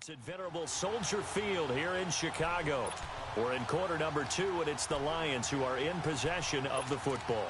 It's at venerable Soldier Field here in Chicago. We're in quarter number 2, and it's the Lions who are in possession of the football.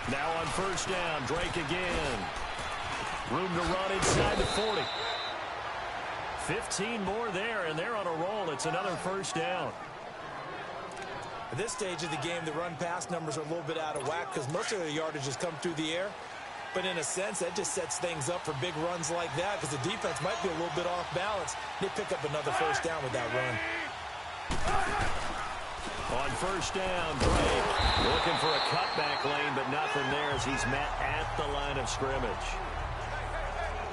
Now on first down, Drake again. Room to run inside the 40. 15 more there, and they're on a roll. It's another first down. At this stage of the game, the run-pass numbers are a little bit out of whack because most of the yardage has come through the air. But in a sense, that just sets things up for big runs like that because the defense might be a little bit off balance. They pick up another first down with that run. On first down, Drake looking for a cutback lane, but nothing there as he's met at the line of scrimmage.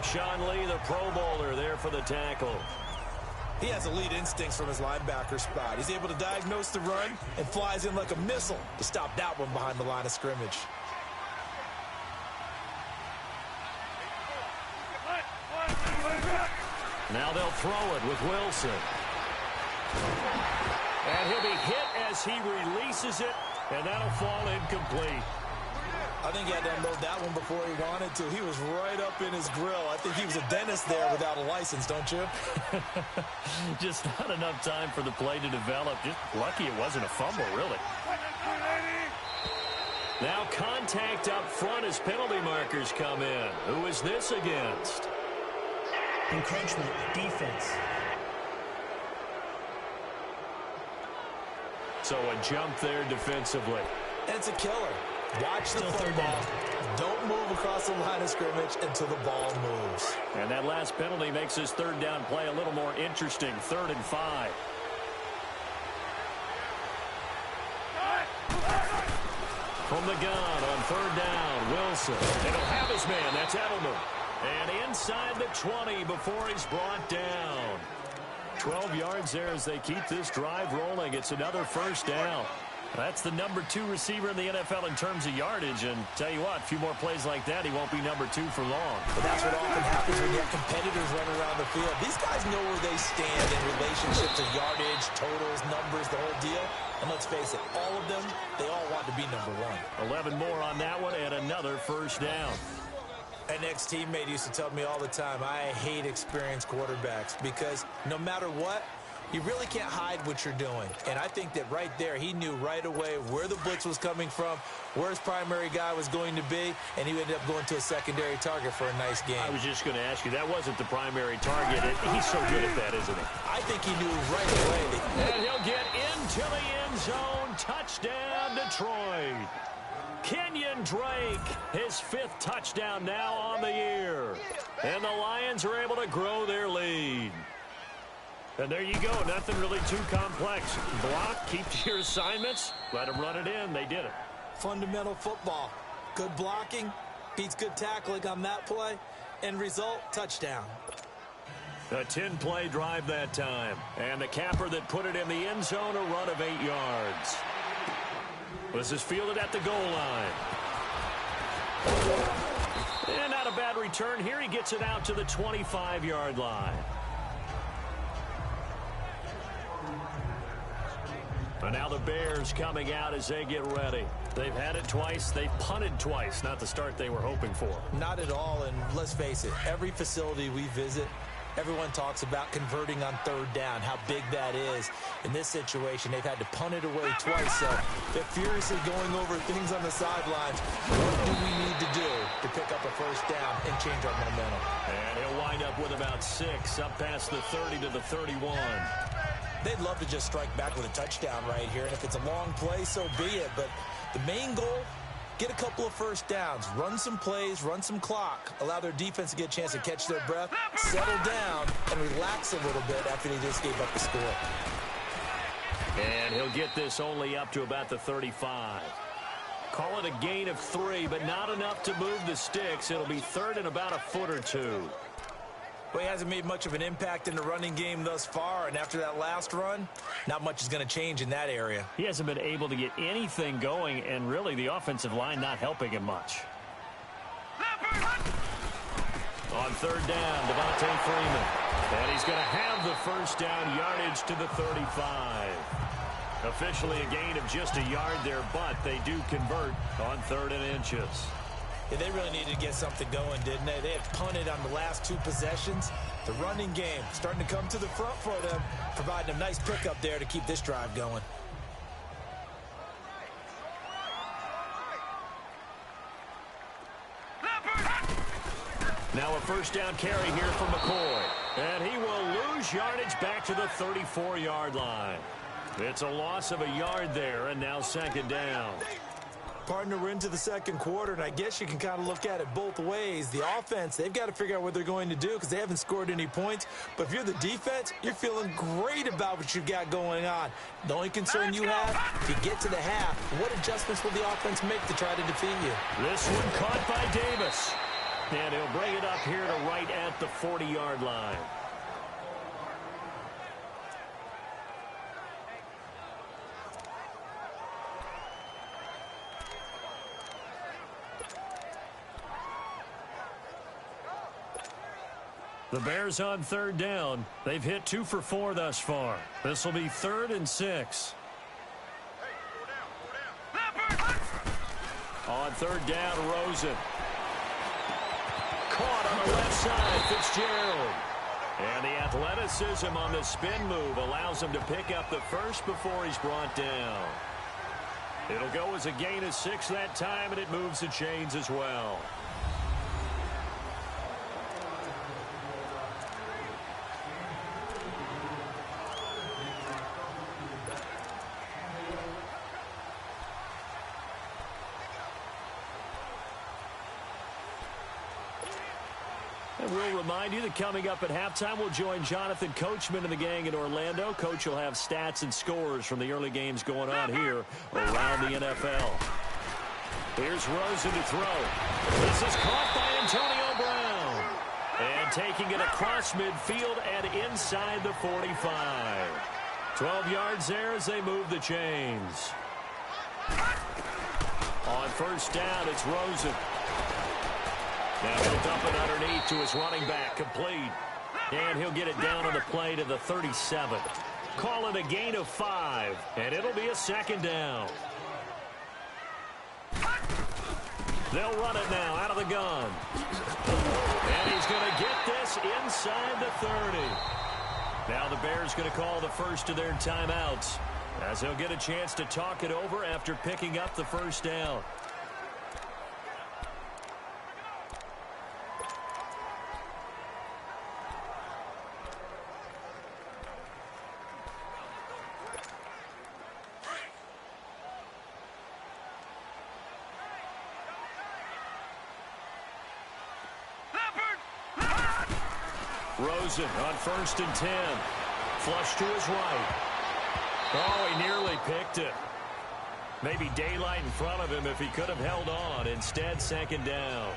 Sean Lee, the Pro Bowler, there for the tackle. He has elite instincts from his linebacker spot. He's able to diagnose the run and flies in like a missile to stop that one behind the line of scrimmage. Now they'll throw it with Wilson. And he'll be hit as he releases it, and that'll fall incomplete. I think he had to unload that one before he wanted to. He was right up in his grill. I think he was a dentist there without a license, don't you? Just not enough time for the play to develop. Just lucky it wasn't a fumble, really. Now contact up front as penalty markers come in. Who is this against? Encroachment, defense. So a jump there defensively. And it's a killer. Watch the football. Don't move across the line of scrimmage until the ball moves. And that last penalty makes his third down play a little more interesting. 3rd and 5. From the gun on 3rd down, Wilson. And he'll have his man. That's Edelman. And inside the 20 before he's brought down. 12 yards there as they keep this drive rolling. It's another first down. That's the number 2 receiver in the NFL in terms of yardage. And tell you what, a few more plays like that, he won't be number 2 for long. But that's what often happens when you have competitors running around the field. These guys know where they stand in relationship to yardage, totals, numbers, the whole deal. And let's face it, all of them, they all want to be number 1. 11 more on that one and another first down. An ex-teammate used to tell me all the time, I hate experienced quarterbacks because no matter what, you really can't hide what you're doing. And I think that right there, he knew right away where the blitz was coming from, where his primary guy was going to be, and he ended up going to a secondary target for a nice game. I was just going to ask you, that wasn't the primary target. He's so good at that, isn't he? I think he knew right away. And he'll get into the end zone. Touchdown, Detroit. Kenyon Drake, his 5th touchdown now on the year. And the Lions are able to grow their lead. And there you go. Nothing really too complex. Block, keep to your assignments, let them run it in. They did it. Fundamental football. Good blocking, beats good tackling on that play. End result, touchdown. A 10-play drive that time. And the capper that put it in the end zone, a run of 8 yards. This is fielded at the goal line. And not a bad return here. He gets it out to the 25-yard line. And now the Bears coming out as they get ready. They've had it twice. They've punted twice. Not the start they were hoping for. Not at all. And let's face it, every facility we visit, everyone talks about converting on 3rd down, how big that is. In this situation, they've had to punt it away twice. So they're furiously going over things on the sidelines. What do we need to do to pick up a first down and change our momentum? And he'll wind up with about 6 up past the 30 to the 31. They'd love to just strike back with a touchdown right here. And if it's a long play, so be it. But the main goal, get a couple of first downs, run some plays, run some clock, allow their defense to get a chance to catch their breath, settle down, and relax a little bit after they just gave up the score. And he'll get this only up to about the 35. Call it a gain of 3, but not enough to move the sticks. It'll be 3rd and about a foot or 2. Well, he hasn't made much of an impact in the running game thus far, and after that last run, not much is going to change in that area. He hasn't been able to get anything going, and really the offensive line not helping him much. On third down, Devontae Freeman. And he's going to have the first down, yardage to the 35. Officially a gain of just a yard there, but they do convert on 3rd and inches. Yeah, they really needed to get something going, didn't they? They had punted on the last 2 possessions. The running game starting to come to the front for them, providing a nice pickup there to keep this drive going. Now a first down carry here from McCoy. And he will lose yardage back to the 34-yard line. It's a loss of a yard there, and now 2nd down. Partner, we're into the 2nd quarter, and I guess you can kind of look at it both ways. The offense, they've got to figure out what they're going to do because they haven't scored any points. But if you're the defense, you're feeling great about what you've got going on. The only concern you have, if you get to the half, what adjustments will the offense make to try to defeat you? This one caught by Davis. And he'll bring it up here to right at the 40-yard line. The Bears on 3rd down. They've hit 2 for 4 thus far. This will be 3rd and 6. On 3rd down, Rosen. Caught on the left side, Fitzgerald. And the athleticism on the spin move allows him to pick up the first before he's brought down. It'll go as a gain of 6 that time, and it moves the chains as well. And we'll remind you that coming up at halftime, we'll join Jonathan Coachman and the gang in Orlando. Coach will have stats and scores from the early games going on here around the NFL. Here's Rosen to throw. This is caught by Antonio Brown. And taking it across midfield and inside the 45. 12 yards there as they move the chains. On first down, it's Rosen. Now he'll dump it underneath to his running back, complete. And he'll get it down on the play to the 37. Call it a gain of 5, and it'll be a 2nd down. They'll run it now out of the gun. And he's going to get this inside the 30. Now the Bears going to call the first of their timeouts, as he'll get a chance to talk it over after picking up the first down. Rosen on 1st and 10. Flush to his right. Oh, he nearly picked it. Maybe daylight in front of him if he could have held on. Instead, 2nd down.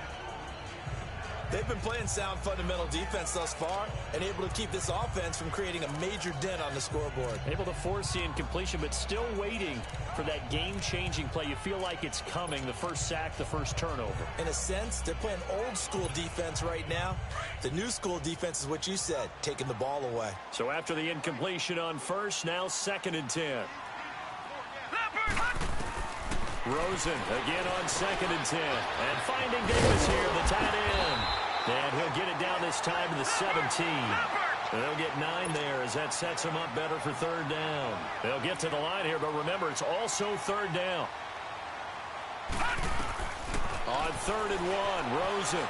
They've been playing sound fundamental defense thus far and able to keep this offense from creating a major dent on the scoreboard. Able to force the incompletion, but still waiting for that game-changing play. You feel like it's coming, the first sack, the first turnover. In a sense, they're playing old-school defense right now. The new-school defense is what you said, taking the ball away. So after the incompletion on first, now 2nd and 10. Rosen again on 2nd and 10. And finding Davis here, the tight end. And he'll get it down this time to the 17. They'll get 9 there as that sets him up better for 3rd down. They'll get to the line here, but remember, it's also 3rd down. On 3rd and 1, Rosen.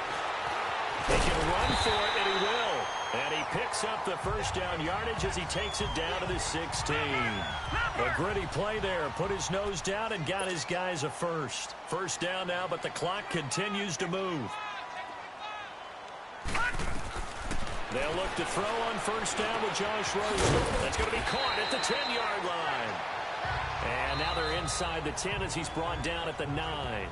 He can run for it, and he will. And he picks up the first down yardage as he takes it down to the 16. A gritty play there. Put his nose down and got his guys a first. First down now, but the clock continues to move. They'll look to throw on first down with Josh Rosen. That's going to be caught at the 10-yard line. And now they're inside the 10 as he's brought down at the 9.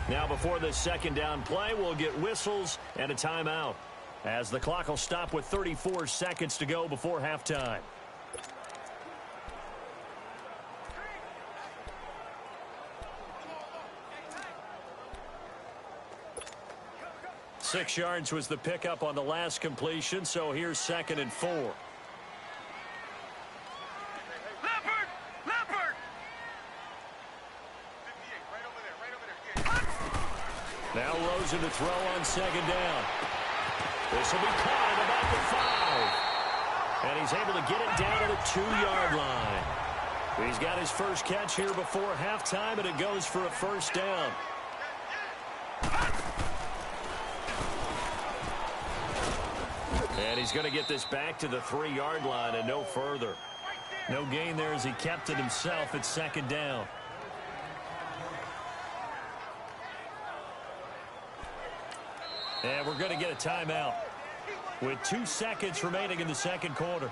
Now before the 2nd down play, we'll get whistles and a timeout, as the clock will stop with 34 seconds to go before halftime. 6 yards was the pickup on the last completion, so here's 2nd and 4. Now Rosen to throw on 2nd down. This will be caught at about the 5. And he's able to get it down to the 2-yard line. He's got his first catch here before halftime, and it goes for a 1st down. And he's going to get this back to the 3-yard line and no further. No gain there as he kept it himself at 2nd down. And we're going to get a timeout with 2 seconds remaining in the 2nd quarter.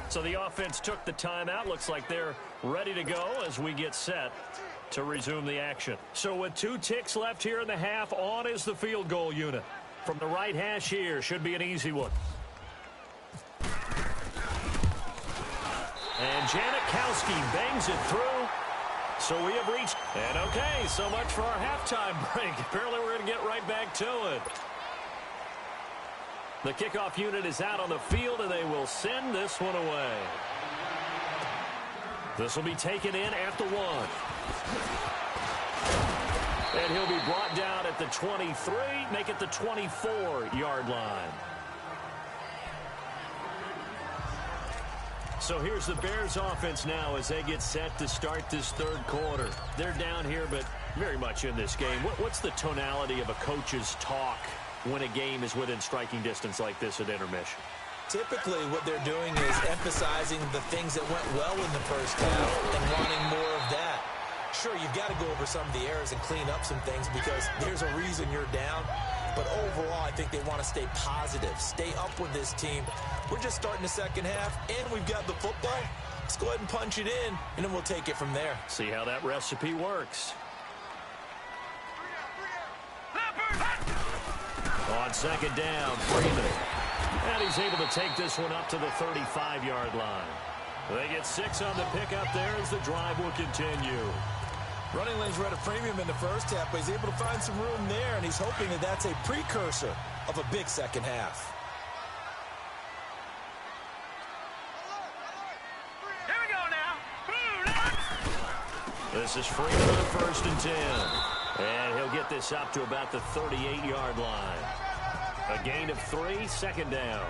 So the offense took the timeout. Looks like they're ready to go as we get set to resume the action. So with 2 ticks left here in the half, on is the field goal unit. From the right hash here, should be an easy one. And Janikowski bangs it through. So we have reached, and okay, so much for our halftime break. Apparently we're going to get right back to it. The kickoff unit is out on the field, and they will send this one away. This will be taken in at the 1. And he'll be brought down at the 23, make it the 24-yard line. So here's the Bears offense now as they get set to start this 3rd quarter. They're down here, but very much in this game. What's the tonality of a coach's talk when a game is within striking distance like this at intermission? Typically, what they're doing is emphasizing the things that went well in the first half and wanting more of that. Sure, you've got to go over some of the errors and clean up some things because there's a reason you're down. But overall, I think they want to stay positive, stay up with this team. We're just starting the 2nd half, and we've got the football. Let's go ahead and punch it in, and then we'll take it from there. See how that recipe works. On 2nd down, Freeman. And he's able to take this one up to the 35-yard line. They get 6 on the pickup there as the drive will continue. Running lanes were at a premium in the first half, but he's able to find some room there, and he's hoping that that's a precursor of a big 2nd half. Here we go now. This is Freeman on 1st and 10. And he'll get this up to about the 38-yard line. A gain of 3, 2nd down.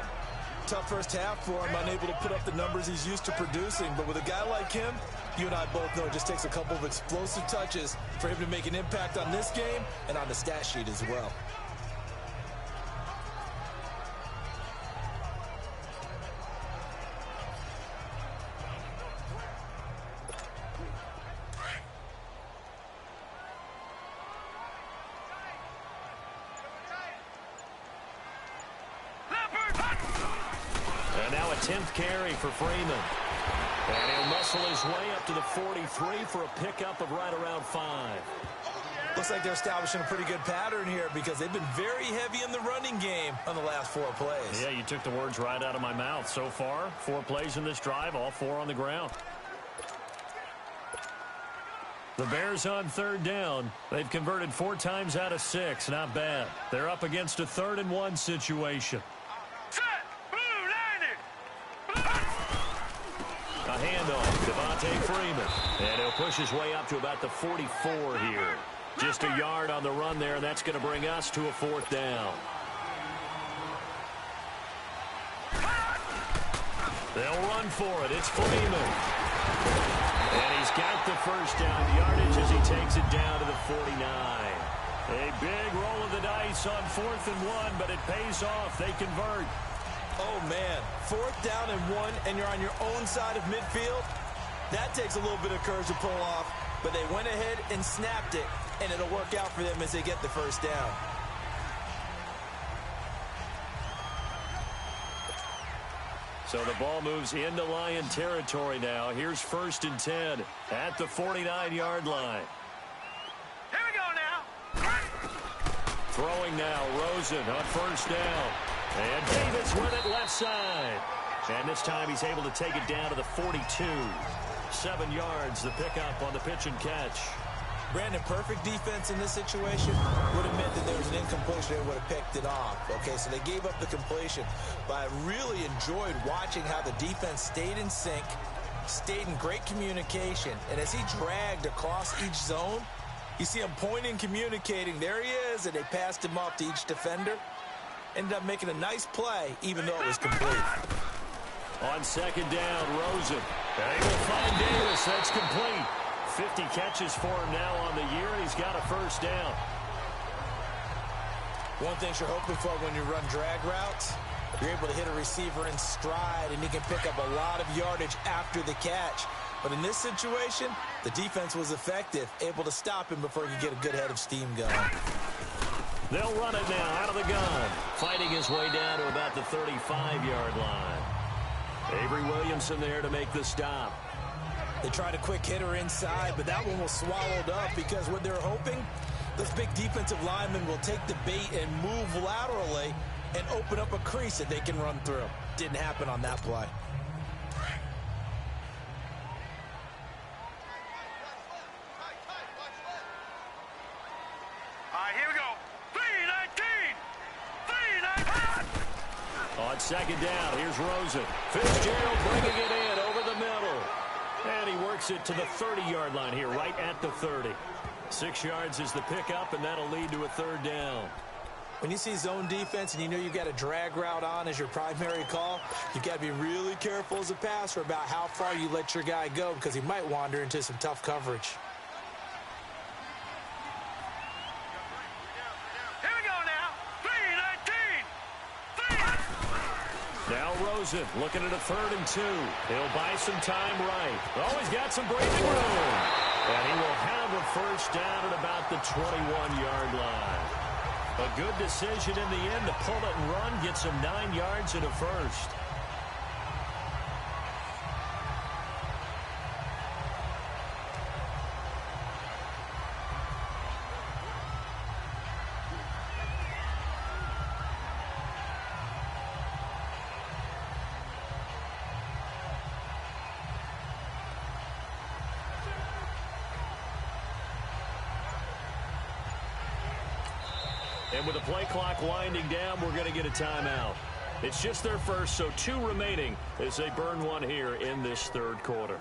Tough first half for him, unable to put up the numbers he's used to producing. But with a guy like him, you and I both know it just takes a couple of explosive touches for him to make an impact on this game and on the stat sheet as well. And now a 10th carry for Freeman. And he'll muscle his way up to the 43 for a pickup of right around 5. Looks like they're establishing a pretty good pattern here because they've been very heavy in the running game on the last 4 plays. Yeah, you took the words right out of my mouth. So far, 4 plays in this drive, all 4 on the ground. The Bears on 3rd down. They've converted 4 times out of 6. Not bad. They're up against a 3rd and 1 situation. A handoff, Devontae Freeman. And he'll push his way up to about the 44 here. Just a yard on the run there, and that's going to bring us to a 4th down. They'll run for it. It's Freeman. And he's got the 1st down yardage as he takes it down to the 49. A big roll of the dice on 4th and 1, but it pays off. They convert. Oh, man. 4th down and 1, and you're on your own side of midfield. That takes a little bit of courage to pull off, but they went ahead and snapped it, and it'll work out for them as they get the 1st down. So the ball moves into Lion territory now. Here's 1st and 10 at the 49-yard line. Here we go now. Throwing now, Rosen on 1st down. And Davis with it left side. And this time he's able to take it down to the 42. 7 yards, the pickup on the pitch and catch. Brandon, perfect defense in this situation would have meant that there was an incompletion. They would have picked it off. Okay, so they gave up the completion. But I really enjoyed watching how the defense stayed in sync, stayed in great communication. And as he dragged across each zone, you see him pointing, communicating. There he is, and they passed him off to each defender. Ended up making a nice play, even though it was complete. On second down, Rosen. And he will find Davis. That's complete. 50 catches for him now on the year, and he's got a first down. One thing you're hoping for when you run drag routes, you're able to hit a receiver in stride, and he can pick up a lot of yardage after the catch. But in this situation, the defense was effective, able to stop him before he could get a good head of steam going. They'll run it now out of the gun, fighting his way down to about the 35-yard line. Avery Williamson there to make the stop. They tried a quick hitter inside, but that one was swallowed up because what they're hoping, those big defensive linemen will take the bait and move laterally and open up a crease that they can run through. Didn't happen on that play. All right, here we go. 3-19. 3-19. On second down, here's Rosen. Fitzgerald bringing it in over the middle. And he works it to the 30-yard line here, right at the 30. 6 yards is the pickup, and that'll lead to a third down. When you see zone defense and you know you've got a drag route on as your primary call, you've got to be really careful as a passer about how far you let your guy go because he might wander into some tough coverage. Here we go now. 3-19. 3. Now Rosen looking at a 3rd and 2. He'll buy some time right. Oh, he's got some breathing room. And he will have a first down at about the 21-yard line. A good decision in the end to pull it and run, get some 9 yards and a first. And with the play clock winding down, we're going to get a timeout. It's just their first, so 2 remaining as they burn one here in this 3rd quarter.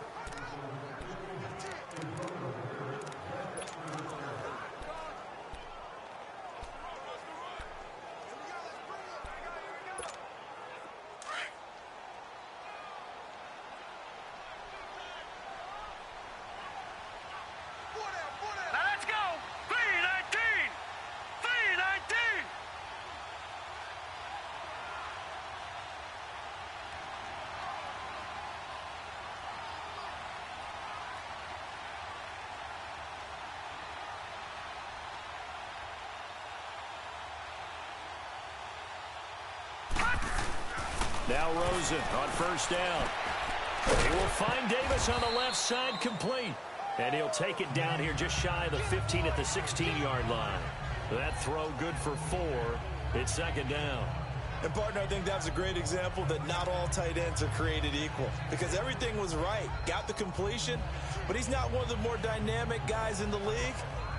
Now let's go. 3-19. 3-19. Now Rosen on first down. He will find Davis on the left side, complete. And he'll take it down here just shy of the 15 at the 16-yard line. That throw good for 4. It's second down. And, partner, I think that's a great example that not all tight ends are created equal because everything was right. Got the completion, but he's not one of the more dynamic guys in the league.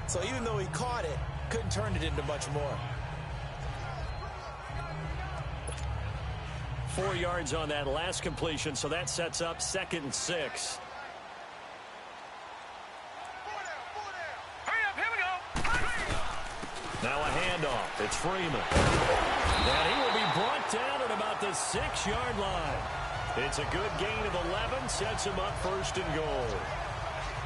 So even though he caught it, couldn't turn it into much more. 4 yards on that last completion, so that sets up 2nd and 6. Hurry up, here we go. Now a handoff. It's Freeman. And he will be brought down at about the 6-yard line. It's a good gain of 11, sets him up 1st and goal.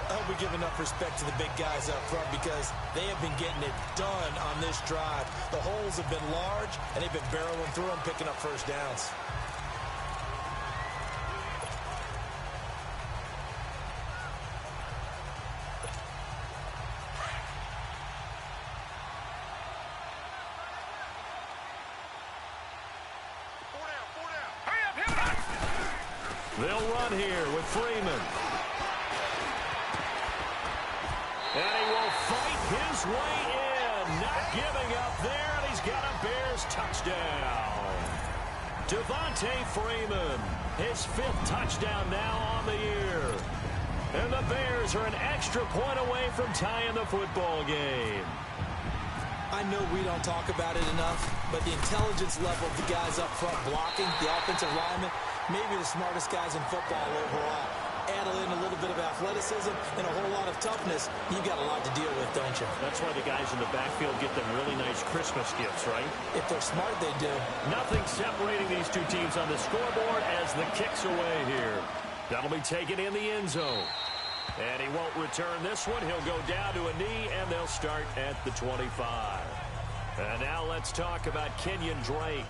I hope we give enough respect to the big guys up front because they have been getting it done on this drive. The holes have been large, and they've been barreling through them, picking up first downs. They'll run here with Freeman. And he will fight his way in. Not giving up there, and he's got a Bears touchdown. Devontae Freeman, his 5th touchdown now on the year. And the Bears are an extra point away from tying the football game. I know we don't talk about it enough, but the intelligence level of the guys up front blocking, the offensive linemen, maybe the smartest guys in football overall. Add in a little bit of athleticism and a whole lot of toughness, you've got a lot to deal with, don't you? That's why the guys in the backfield get them really nice Christmas gifts, right? If they're smart, they do. Nothing separating these two teams on the scoreboard as the kick's away here. That'll be taken in the end zone. And he won't return this one. He'll go down to a knee, and they'll start at the 25. And now let's talk about Kenyon Drake.